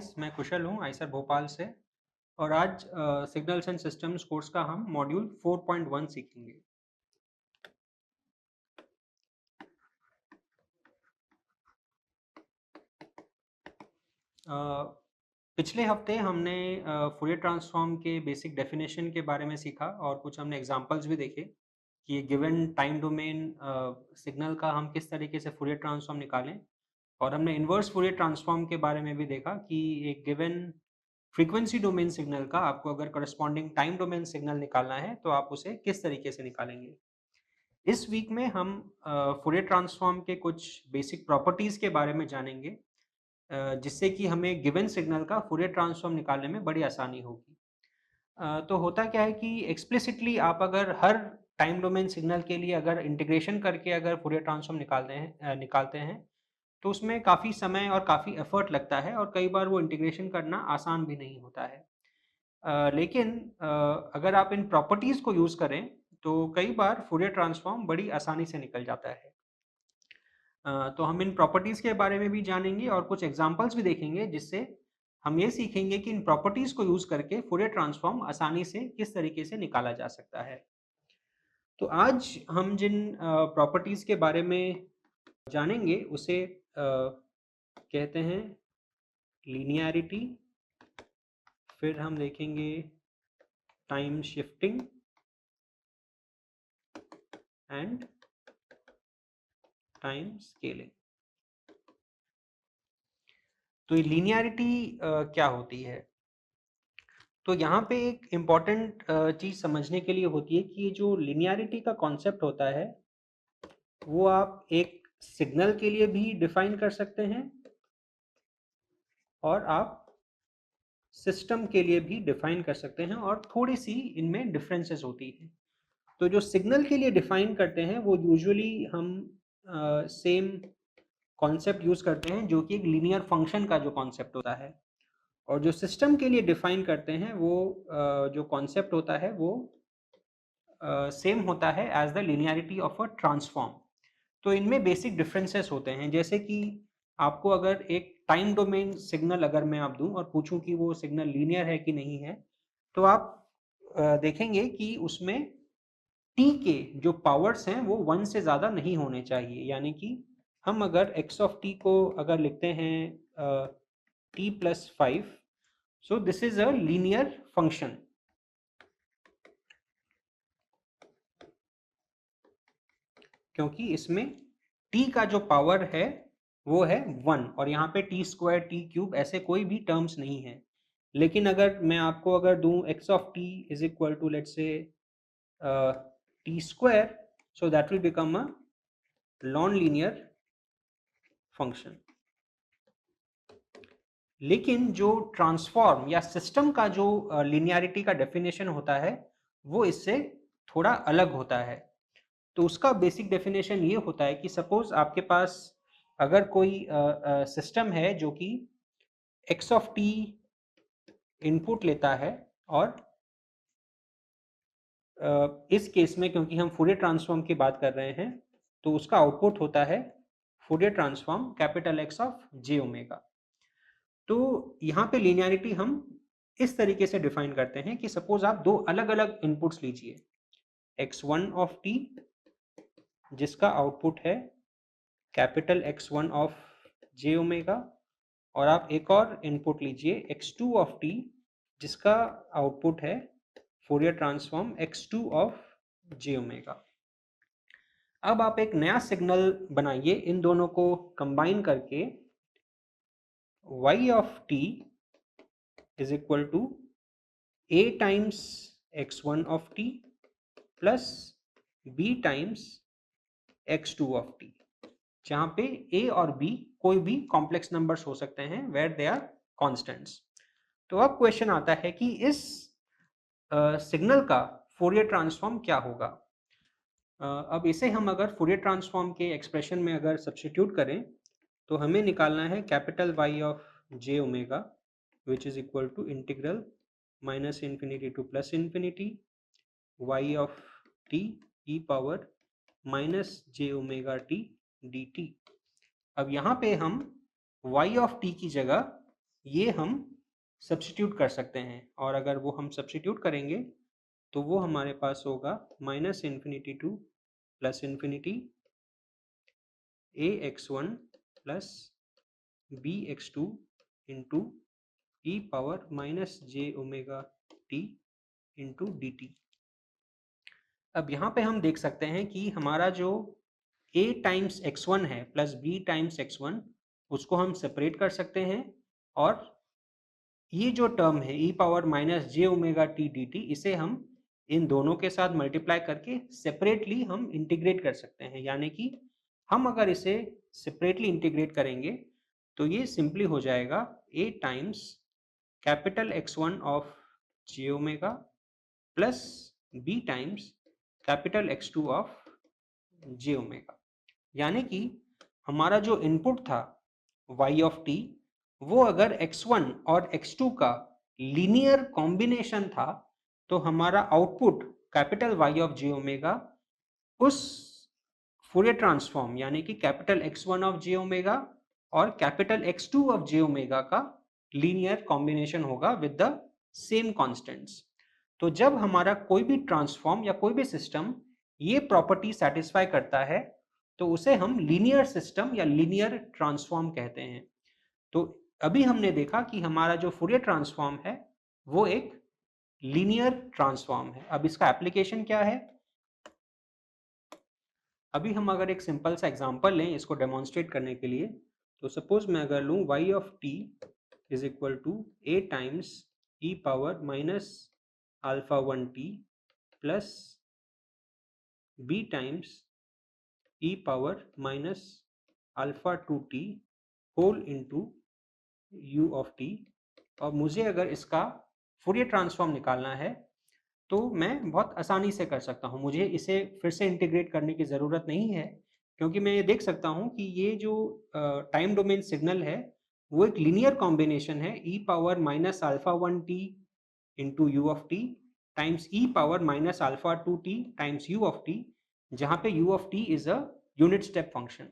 Guys, मैं कुशल हूँ Eicher Bhopal से। और आज सिग्नल्स एंड सिस्टम्स कोर्स का हम मॉड्यूल 4.1 सीखेंगे। पिछले हफ्ते हमने फूरियर ट्रांसफॉर्म के बेसिक डेफिनेशन के बारे में सीखा और कुछ हमने एग्जांपल्स भी देखे कि गिवन टाइम डोमेन सिग्नल का हम किस तरीके से फूरियर ट्रांसफॉर्म निकालें। और हमने इन्वर्स फूरियर ट्रांसफॉर्म के बारे में भी देखा कि एक गिवन फ्रीक्वेंसी डोमेन सिग्नल का आपको अगर करस्पॉन्डिंग टाइम डोमेन सिग्नल निकालना है तो आप उसे किस तरीके से निकालेंगे। इस वीक में हम फूरियर ट्रांसफॉर्म के कुछ बेसिक प्रॉपर्टीज़ के बारे में जानेंगे, जिससे कि हमें गिवन सिग्नल का फूरियर ट्रांसफॉर्म निकालने में बड़ी आसानी होगी। तो होता क्या है कि एक्सप्लिसिटली आप अगर हर टाइम डोमेन सिग्नल के लिए अगर इंटीग्रेशन करके अगर फूरियर ट्रांसफॉर्म निकालते हैं तो उसमें काफ़ी समय और काफ़ी एफर्ट लगता है और कई बार वो इंटीग्रेशन करना आसान भी नहीं होता है। लेकिन अगर आप इन प्रॉपर्टीज़ को यूज़ करें तो कई बार फूरियर ट्रांसफॉर्म बड़ी आसानी से निकल जाता है। तो हम इन प्रॉपर्टीज़ के बारे में भी जानेंगे और कुछ एग्जांपल्स भी देखेंगे, जिससे हम ये सीखेंगे कि इन प्रॉपर्टीज़ को यूज़ करके फूरियर ट्रांसफॉर्म आसानी से किस तरीके से निकाला जा सकता है। तो आज हम जिन प्रॉपर्टीज़ के बारे में जानेंगे उसे कहते हैं लीनियरिटी, फिर हम देखेंगे time shifting and time scaling. तो ये लीनियरिटी क्या होती है? तो यहाँ पे एक इम्पॉर्टेंट चीज़ समझने के लिए होती है कि ये जो लीनियरिटी का कॉन्सेप्ट होता है वो आप एक सिग्नल के लिए भी डिफाइन कर सकते हैं और आप सिस्टम के लिए भी डिफाइन कर सकते हैं, और थोड़ी सी इनमें डिफरेंसेस होती हैं। तो जो सिग्नल के लिए डिफाइन करते हैं वो यूजुअली हम सेम कॉन्सेप्ट यूज़ करते हैं, जो कि एक लीनियर फंक्शन का जो कॉन्सेप्ट होता है। और जो सिस्टम के लिए डिफाइन करते हैं वो जो कॉन्सेप्ट होता है वो सेम होता है as the linearity of a transform. तो इनमें बेसिक डिफरेंसेस होते हैं, जैसे कि आपको अगर एक टाइम डोमेन सिग्नल अगर मैं आप दूं और पूछूं कि वो सिग्नल लीनियर है कि नहीं है, तो आप देखेंगे कि उसमें टी के जो पावर्स हैं वो 1 से ज़्यादा नहीं होने चाहिए। यानी कि हम अगर x ऑफ टी को अगर लिखते हैं t plus 5, so this is a linear function, क्योंकि इसमें t का जो पावर है वो है 1 और यहाँ पे टी स्क्वायर टी क्यूब ऐसे कोई भी टर्म्स नहीं है। लेकिन अगर मैं आपको अगर दूं x of t is equal to let's say t square, so that will become a non linear function. लेकिन जो ट्रांसफॉर्म या सिस्टम का जो लीनियरिटी का डेफिनेशन होता है वो इससे थोड़ा अलग होता है। तो उसका बेसिक डेफिनेशन ये होता है कि सपोज आपके पास अगर कोई सिस्टम है जो कि x ऑफ टी इनपुट लेता है, और इस केस में क्योंकि हम फूरियर ट्रांसफॉर्म की बात कर रहे हैं तो उसका आउटपुट होता है Fourier transform capital X of j omega. तो यहाँ पे लीनियरिटी हम इस तरीके से डिफाइन करते हैं कि सपोज आप दो अलग अलग इनपुट्स लीजिए, x1 ऑफ t जिसका आउटपुट है capital x1 of j omega, और आप एक और इनपुट लीजिए x2 ऑफ t जिसका आउटपुट है Fourier transform x2 of j omega. अब आप एक नया सिग्नल बनाइए इन दोनों को कंबाइन करके, y of t is equal to a times x1 of t plus b times x2 of t, जहां पे a और b कोई भी कॉम्प्लेक्स नंबर्स हो सकते हैं वेयर दे आर कॉन्स्टेंट्स। तो अब क्वेश्चन आता है कि इस सिग्नल का फूरियर ट्रांसफॉर्म क्या होगा। अब इसे हम अगर फूरियर ट्रांसफॉर्म के एक्सप्रेशन में अगर सब्स्टिट्यूट करें तो हमें निकालना है capital Y of j omega which is equal to integral minus infinity to plus infinity y of t e power minus j omega t d t. अब यहाँ पे हम y ऑफ t की जगह ये हम सब्स्टिट्यूट कर सकते हैं, और अगर वो हम सब्स्टिट्यूट करेंगे तो वो हमारे पास होगा -∞ to +∞ ax1 plus bx2 into e power -j⍵t into dt। अब यहाँ पे हम देख सकते हैं कि हमारा जो a टाइम्स x1 है प्लस b टाइम्स x1, उसको हम सेपरेट कर सकते हैं, और ये जो टर्म है e पावर -j⍵t dt, इसे हम इन दोनों के साथ मल्टीप्लाई करके सेपरेटली हम इंटीग्रेट कर सकते हैं। यानी कि हम अगर इसे सेपरेटली इंटीग्रेट करेंगे तो ये सिंपली हो जाएगा a times capital X1 of j⍵ plus b times capital X2 of j⍵। यानी कि हमारा जो इनपुट था y ऑफ t, वो अगर x1 और x2 का लीनियर कॉम्बिनेशन था, तो हमारा output capital Y of j⍵ उस फूरियर ट्रांसफॉर्म यानी कि कैपिटल X1 ऑफ j⍵ और कैपिटल X2 ऑफ j⍵ का लीनियर कॉम्बिनेशन होगा विद द सेम कॉन्स्टेंट्स। तो जब हमारा कोई भी ट्रांसफॉर्म या कोई भी सिस्टम ये प्रॉपर्टी सेटिस्फाई करता है तो उसे हम लीनियर सिस्टम या लीनियर ट्रांसफॉर्म कहते हैं। तो अभी हमने देखा कि हमारा जो फूरियर ट्रांसफॉर्म है वो एक लीनियर ट्रांसफॉर्म है। अब इसका एप्लीकेशन क्या है? अभी हम अगर एक सिंपल सा एग्जांपल लें इसको डेमोन्स्ट्रेट करने के लिए, तो सपोज मैं अगर लूँ y of t is equal to a times e power -α1t plus b times e power -α2t whole into u of t। और मुझे अगर इसका फूरियर ट्रांसफॉर्म निकालना है तो मैं बहुत आसानी से कर सकता हूँ। मुझे इसे फिर से इंटीग्रेट करने की ज़रूरत नहीं है, क्योंकि मैं ये देख सकता हूँ कि ये जो टाइम डोमेन सिग्नल है वो एक लीनियर कॉम्बिनेशन है e power -α1t into you of T times e power -α2t times u of T, जहाँ पे u of t is a unit step function.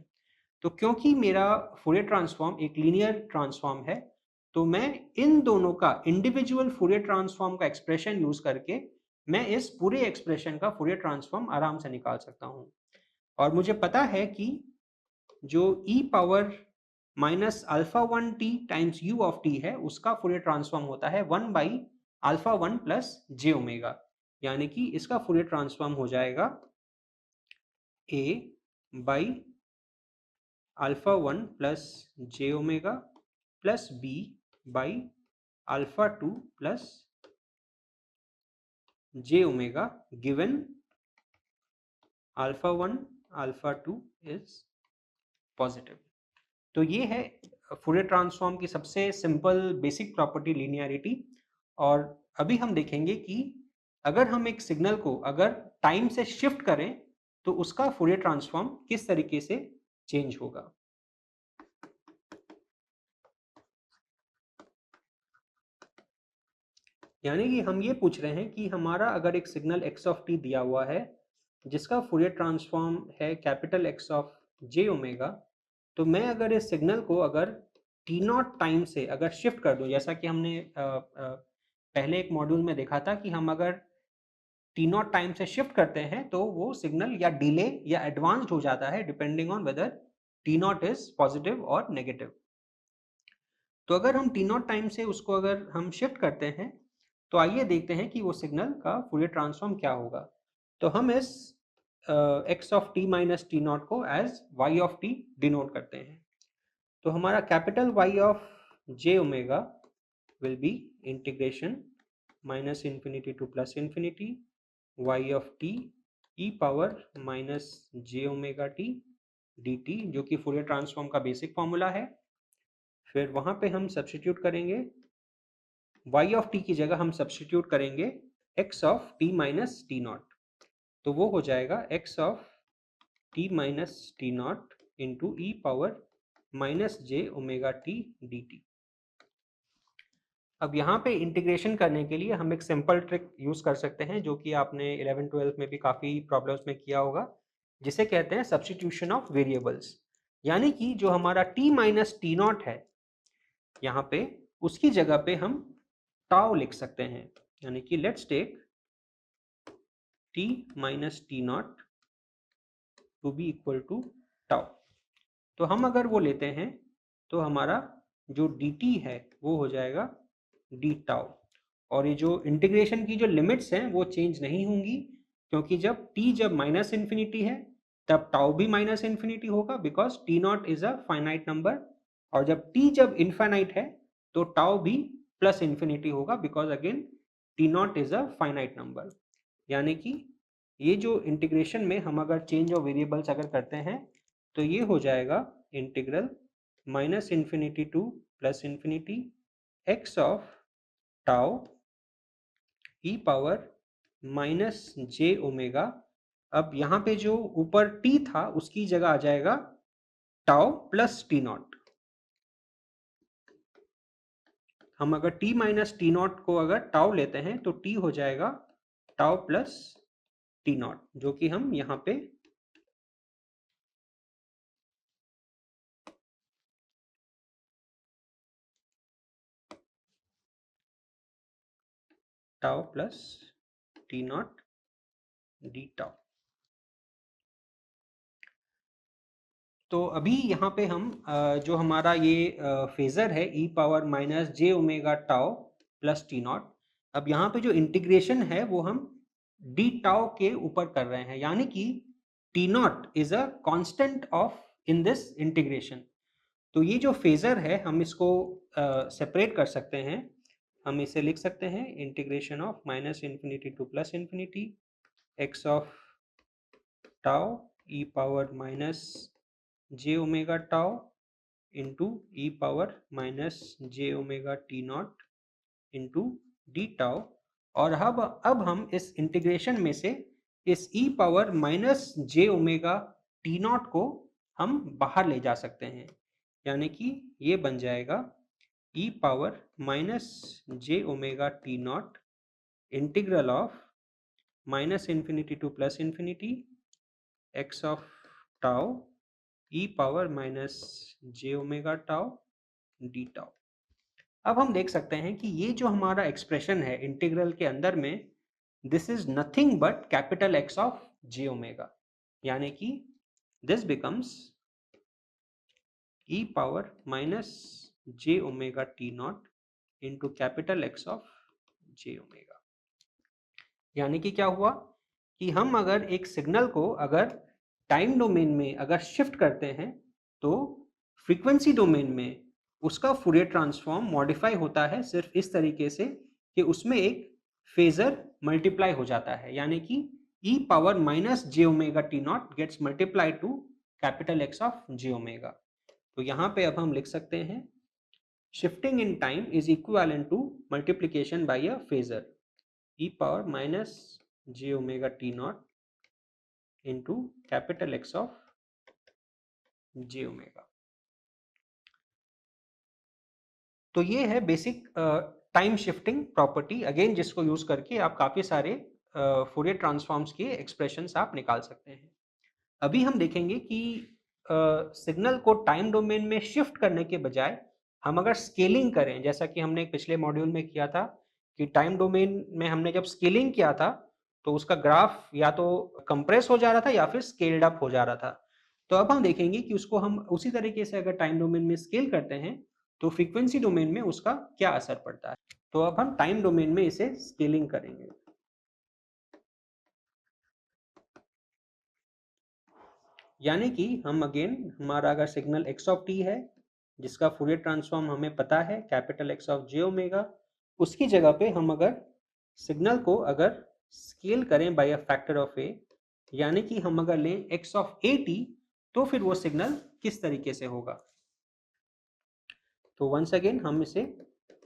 तो क्योंकि मेरा फूरियर ट्रांसफॉर्म एक लीनियर ट्रांसफॉर्म है, तो मैं इन दोनों का इंडिविजुअल फूरियर ट्रांसफॉर्म का एक्सप्रेशन यूज करके मैं इस पूरे एक्सप्रेशन का फूरियर ट्रांसफॉर्म आराम से निकाल सकता हूँ। और मुझे पता है कि जो e power -α1t times u of t है उसका फूरियर ट्रांसफॉर्म होता है 1/α1 प्लस j⍵। यानी कि इसका फूरियर ट्रांसफॉर्म हो जाएगा a by α1 plus j⍵ plus b by α2 plus j⍵, given α1 α2 is positive. तो ये है फूरियर ट्रांसफॉर्म की सबसे सिंपल बेसिक प्रॉपर्टी लीनियरिटी। और अभी हम देखेंगे कि अगर हम एक सिग्नल को अगर टाइम से शिफ्ट करें तो उसका फूरियर ट्रांसफॉर्म किस तरीके से चेंज होगा। यानी कि हम ये पूछ रहे हैं कि हमारा अगर एक सिग्नल x ऑफ t दिया हुआ है जिसका फूरियर ट्रांसफॉर्म है कैपिटल X ऑफ j⍵, तो मैं अगर इस सिग्नल को अगर t0 टाइम से अगर शिफ्ट कर दूं, जैसा कि हमने पहले एक मॉड्यूल में देखा था कि हम अगर t0 टाइम से शिफ्ट करते हैं तो वो सिग्नल या डिले या एडवांस्ड हो जाता है depending on whether t0 is positive और नेगेटिव। तो अगर हम t0 टाइम से उसको अगर हम शिफ्ट करते हैं तो आइए देखते हैं कि वो सिग्नल का फूरियर ट्रांसफॉर्म क्या होगा। तो हम इस x of t minus t0 को as y of t denote करते हैं। तो हमारा capital Y of j⍵ will be integration -∞ to +∞ y of t e power -j⍵t dt, जो कि फूरियर ट्रांसफॉर्म का बेसिक फॉर्मूला है। फिर वहां पे हम सब्स्टिट्यूट करेंगे y ऑफ t की जगह हम सब्स्टिट्यूट करेंगे x of t minus t0। तो वो हो जाएगा x of t minus t0 into e power -j⍵t dt। अब यहाँ पे इंटीग्रेशन करने के लिए हम एक सिंपल ट्रिक यूज कर सकते हैं जो कि आपने 11-12 में भी काफ़ी प्रॉब्लम्स में किया होगा, जिसे कहते हैं सब्स्टिट्यूशन ऑफ वेरिएबल्स। यानी कि जो हमारा t माइनस t0 है यहाँ पे, उसकी जगह पे हम टाउ लिख सकते हैं, यानी कि let's take t minus t naught to be equal to tau. तो हम अगर वो लेते हैं तो हमारा जो dt है वो हो जाएगा डी टाउ, और ये जो इंटीग्रेशन की जो लिमिट्स हैं वो चेंज नहीं होंगी, क्योंकि जब माइनस इन्फिनिटी है तब टाउ भी माइनस इन्फिनिटी होगा, because T not is a finite number, और जब इनफाइनाइट है तो टाउ भी प्लस इन्फिनिटी होगा, because again T not is a finite number. यानी कि ये जो इंटीग्रेशन में हम अगर चेंज ऑफ वेरिएबल्स अगर करते हैं तो ये हो जाएगा integral minus infinity to plus infinity x of tau e power minus j omega. अब यहाँ पे जो ऊपर टी था उसकी जगह आ जाएगा टाउ प्लस टी नॉट। हम अगर t माइनस टी नॉट को अगर टाउ लेते हैं तो t हो जाएगा टाउ प्लस टी नॉट, जो कि हम यहाँ पे tau plus T not D tau. तो अभी यहाँ पे हम जो हमारा ये फेजर है e power minus j omega tau plus T not, अब यहाँ पे जो इंटीग्रेशन है वो हम डी टाउ के ऊपर कर रहे हैं, यानी कि T not is a constant of in this integration. तो ये जो फेजर है हम इसको सेपरेट कर सकते हैं। हम इसे लिख सकते हैं integration of minus infinity to plus infinity x of tau e power minus j omega tau into e power minus j omega t naught into d tau. और अब हम इस इंटीग्रेशन में से इस e power minus j omega t naught को हम बाहर ले जा सकते हैं, यानी कि ये बन जाएगा e power minus j omega t naught integral of minus infinity to plus infinity x of tau e power minus j omega tau d tau. अब हम देख सकते हैं कि ये जो हमारा एक्सप्रेशन है इंटीग्रल के अंदर में, this is nothing but capital X of j omega, यानी कि this becomes E power minus j omega t naught into capital X of j omega. यानी कि क्या हुआ कि हम अगर एक सिग्नल को अगर टाइम डोमेन में अगर शिफ्ट करते हैं तो फ्रीक्वेंसी डोमेन में उसका फूरियर ट्रांसफॉर्म मॉडिफाई होता है सिर्फ इस तरीके से कि उसमें एक फेजर मल्टीप्लाई हो जाता है, यानी कि e power minus j omega t naught gets multiply to capital X of j omega. तो यहाँ पे अब हम लिख सकते हैं shifting in time is equivalent to multiplication by a phasor e power minus j omega t naught into capital X of j omega. तो ये है basic time shifting property, again जिसको यूज करके आप काफी सारे फूरियर ट्रांसफॉर्म्स के expressions आप निकाल सकते हैं। अभी हम देखेंगे कि सिग्नल को टाइम डोमेन में शिफ्ट करने के बजाय हम अगर स्केलिंग करें, जैसा कि हमने पिछले मॉड्यूल में किया था कि टाइम डोमेन में हमने जब स्केलिंग किया था तो उसका ग्राफ या तो कंप्रेस हो जा रहा था या फिर स्केल्ड अप हो जा रहा था। तो अब हम देखेंगे कि उसको हम उसी तरीके से अगर टाइम डोमेन में स्केल करते हैं तो फ्रीक्वेंसी डोमेन में उसका क्या असर पड़ता है। तो अब हम टाइम डोमेन में इसे स्केलिंग करेंगे। यानी कि हम अगेन हमारा अगर सिग्नल x ऑफ t है जिसका फूरियर ट्रांसफॉर्म हमें पता है capital X of j omega, उसकी जगह पे हम अगर सिग्नल को अगर स्केल करें by a factor of a, यानी कि हम अगर लें x ऑफ at, तो फिर वो सिग्नल किस तरीके से होगा। तो वंस अगेन हम इसे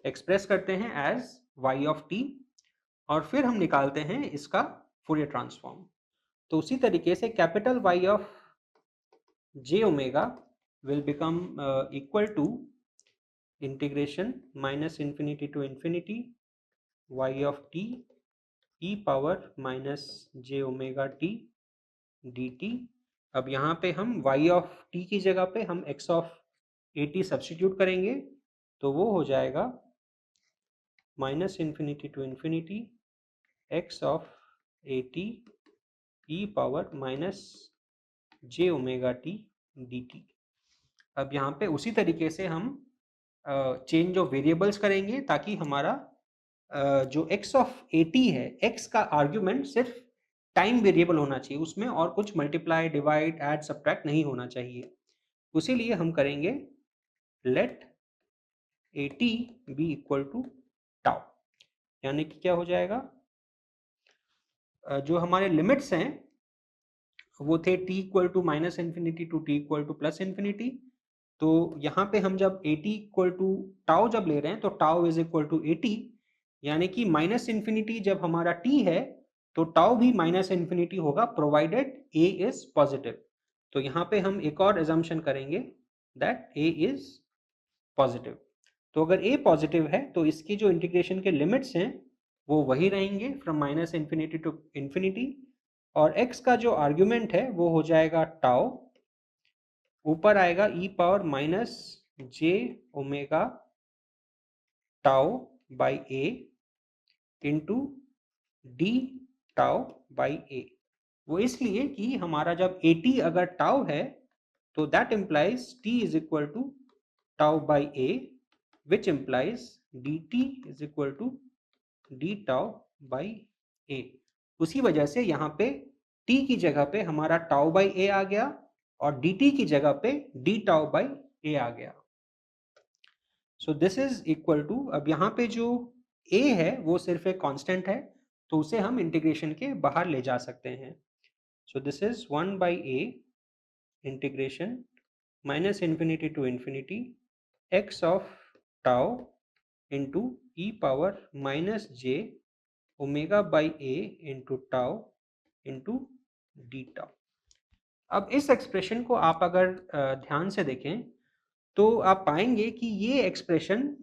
एक्सप्रेस करते हैं एज y ऑफ t और फिर हम निकालते हैं इसका फूरियर ट्रांसफॉर्म। तो उसी तरीके से capital Y of j omega will become equal to integration minus infinity to infinity y of t e power minus j omega t dt। अब यहाँ पे हम y of t की जगह पे हम x of at सब्स्टिट्यूट करेंगे तो वो हो जाएगा minus infinity to infinity x of a t e power minus j omega t d t. अब यहाँ पे उसी तरीके से हम चेंज ऑफ वेरिएबल्स करेंगे ताकि हमारा जो x ऑफ ए टी है, x का आर्ग्यूमेंट सिर्फ टाइम वेरिएबल होना चाहिए, उसमें और कुछ मल्टीप्लाई डिवाइड ऐड सब्ट्रैक्ट नहीं होना चाहिए। उसी लिए हम करेंगे let a t be equal to tau, यानी कि क्या हो जाएगा, जो हमारे लिमिट्स हैं वो थे t equal to minus infinity to t equal to plus infinity. तो यहाँ पे हम जब a t equal to tau जब ले रहे हैं तो tau is equal to a t, यानी कि माइनस इन्फिनिटी जब हमारा t है तो टाउ भी माइनस इन्फिनिटी होगा प्रोवाइडेड a इज पॉजिटिव। तो यहाँ पे हम एक और एजम्पशन करेंगे दैट a इज पॉजिटिव। तो अगर a पॉजिटिव है तो इसकी जो इंटीग्रेशन के लिमिट्स हैं वो वही रहेंगे from minus infinity to infinity, और x का जो आर्ग्यूमेंट है वो हो जाएगा टाउ, ऊपर आएगा e power minus j omega tau by a into d tau by a. वो इसलिए कि हमारा जब ए टी अगर टाउ है तो that implies t is equal to tau by a, which implies d t is equal to d tau by a. उसी वजह से यहाँ पे t की जगह पे हमारा टाउ बाई ए आ गया और dt की जगह पे डी टाउ बाई ए आ गया। So this is equal to, अब यहाँ पे जो a है वो सिर्फ एक कांस्टेंट है तो उसे हम इंटीग्रेशन के बाहर ले जा सकते हैं। So this is 1 by a integration minus infinity to infinity x of tau into e power minus j omega by a into tau into d tau. अब इस एक्सप्रेशन को आप अगर ध्यान से देखें तो आप पाएंगे कि ये एक्सप्रेशन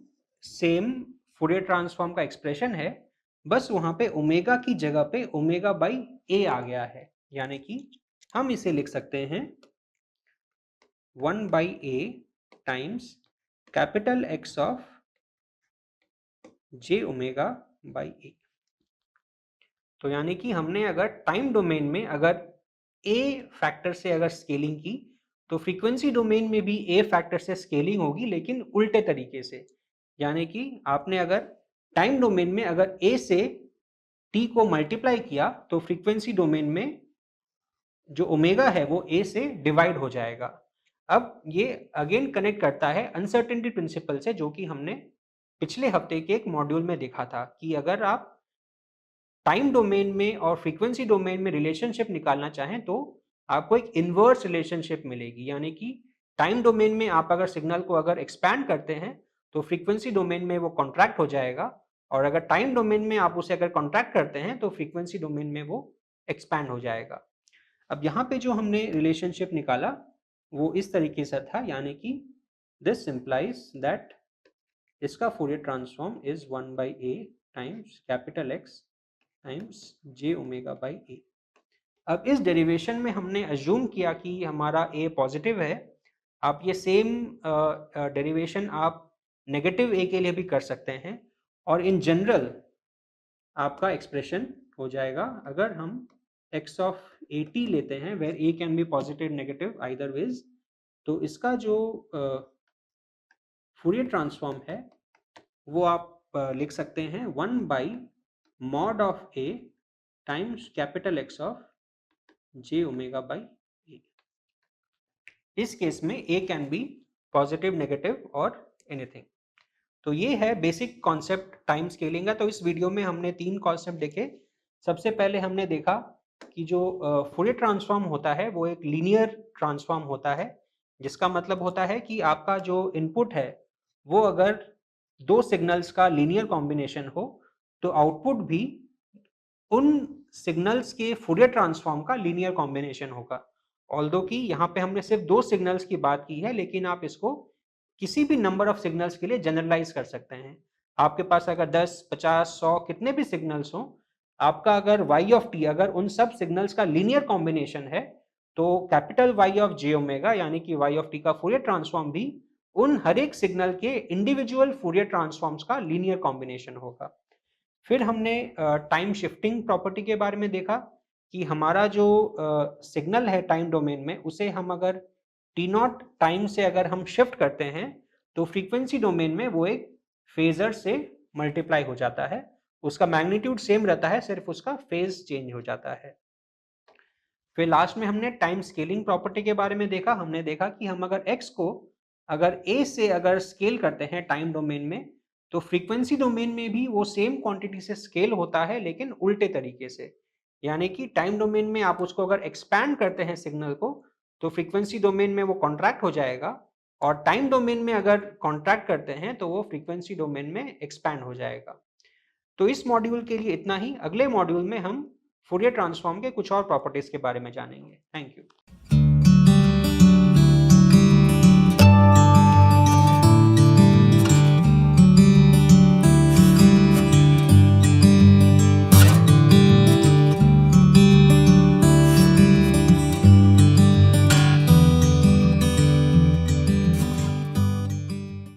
सेम फूरियर ट्रांसफॉर्म का एक्सप्रेशन है, बस वहां पे ओमेगा की जगह पे ओमेगा बाई ए आ गया है, यानी कि हम इसे लिख सकते हैं 1 by a times capital X of j omega by a. तो यानी कि हमने अगर टाइम डोमेन में अगर ए फैक्टर से अगर स्केलिंग की तो फ्रीक्वेंसी डोमेन में भी ए फैक्टर से स्केलिंग होगी, लेकिन उल्टे तरीके से। यानी कि आपने अगर टाइम डोमेन में अगर ए से टी को मल्टीप्लाई किया तो फ्रीक्वेंसी डोमेन में जो ओमेगा है वो ए से डिवाइड हो जाएगा। अब ये अगेन कनेक्ट करता है अनसर्टेनिटी प्रिंसिपल से, जो कि हमने पिछले हफ्ते के एक मॉड्यूल में देखा था कि अगर आप टाइम डोमेन में और फ्रीक्वेंसी डोमेन में रिलेशनशिप निकालना चाहें तो आपको एक इनवर्स रिलेशनशिप मिलेगी, यानी कि टाइम डोमेन में आप अगर सिग्नल को अगर एक्सपैंड करते हैं तो फ्रीक्वेंसी डोमेन में वो कॉन्ट्रैक्ट हो जाएगा, और अगर टाइम डोमेन में आप उसे अगर कॉन्ट्रैक्ट करते हैं तो फ्रीक्वेंसी डोमेन में वो एक्सपैंड हो जाएगा। अब यहाँ पे जो हमने रिलेशनशिप निकाला वो इस तरीके से था, यानी कि दिस इम्प्लाइज दैट इसका Fourier transform is 1 by a times capital X times j omega by a. अब इस डेरिवेशन में हमने अज्यूम किया कि हमारा ए पॉजिटिव है। आप ये सेम डेरिवेशन आप नेगेटिव ए के लिए भी कर सकते हैं, और इन जनरल आपका एक्सप्रेशन हो जाएगा अगर हम x ऑफ ए टी लेते हैं where a can be positive negative either ways, तो इसका जो फूरियर ट्रांसफॉर्म है वो आप लिख सकते हैं 1 by mod of a times capital X of j omega by a. इस केस में a can be positive negative और एनीथिंग। तो ये है बेसिक कॉन्सेप्ट टाइम स्केलिंग का। तो इस वीडियो में हमने 3 कॉन्सेप्ट देखे। सबसे पहले हमने देखा कि जो फूरियर ट्रांसफॉर्म होता है वो एक लीनियर ट्रांसफॉर्म होता है, जिसका मतलब होता है कि आपका जो इनपुट है वो अगर 2 सिग्नल्स का लीनियर कॉम्बिनेशन हो तो आउटपुट भी उन सिग्नल्स के फूरियर ट्रांसफॉर्म का लीनियर कॉम्बिनेशन होगा। ऑल्दो कि यहाँ पे हमने सिर्फ 2 सिग्नल्स की बात की है, लेकिन आप इसको किसी भी नंबर ऑफ सिग्नल्स के लिए जनरलाइज कर सकते हैं। आपके पास अगर 10, 50, 100 कितने भी सिग्नल्स हो, आपका अगर y ऑफ t अगर उन सब सिग्नल्स का लीनियर कॉम्बिनेशन है तो capital Y of j omega यानी कि y ऑफ t का फूरियर ट्रांसफॉर्म भी उन हर एक सिग्नल के इंडिविजुअल फूरियर ट्रांसफॉर्म्स का लीनियर कॉम्बिनेशन होगा। फिर हमने टाइम शिफ्टिंग प्रॉपर्टी के बारे में देखा कि हमारा जो सिग्नल है टाइम डोमेन में, उसे हम अगर टी नॉट टाइम से अगर हम शिफ्ट करते हैं तो फ्रीक्वेंसी डोमेन में वो एक फेजर से मल्टीप्लाई हो जाता है। उसका मैग्नीट्यूड सेम रहता है, सिर्फ उसका फेज चेंज हो जाता है। फिर लास्ट में हमने टाइम स्केलिंग प्रॉपर्टी के बारे में देखा। हमने देखा कि हम अगर x को अगर a से अगर स्केल करते हैं टाइम डोमेन में, तो फ्रीक्वेंसी डोमेन में भी वो सेम क्वांटिटी से स्केल होता है, लेकिन उल्टे तरीके से। यानी कि टाइम डोमेन में आप उसको अगर एक्सपैंड करते हैं सिग्नल को, तो फ्रीक्वेंसी डोमेन में वो कॉन्ट्रैक्ट हो जाएगा, और टाइम डोमेन में अगर कॉन्ट्रैक्ट करते हैं तो वो फ्रीक्वेंसी डोमेन में एक्सपैंड हो जाएगा। तो इस मॉड्यूल के लिए इतना ही। अगले मॉड्यूल में हम फूरियर ट्रांसफॉर्म के कुछ और प्रॉपर्टीज के बारे में जानेंगे। Thank you.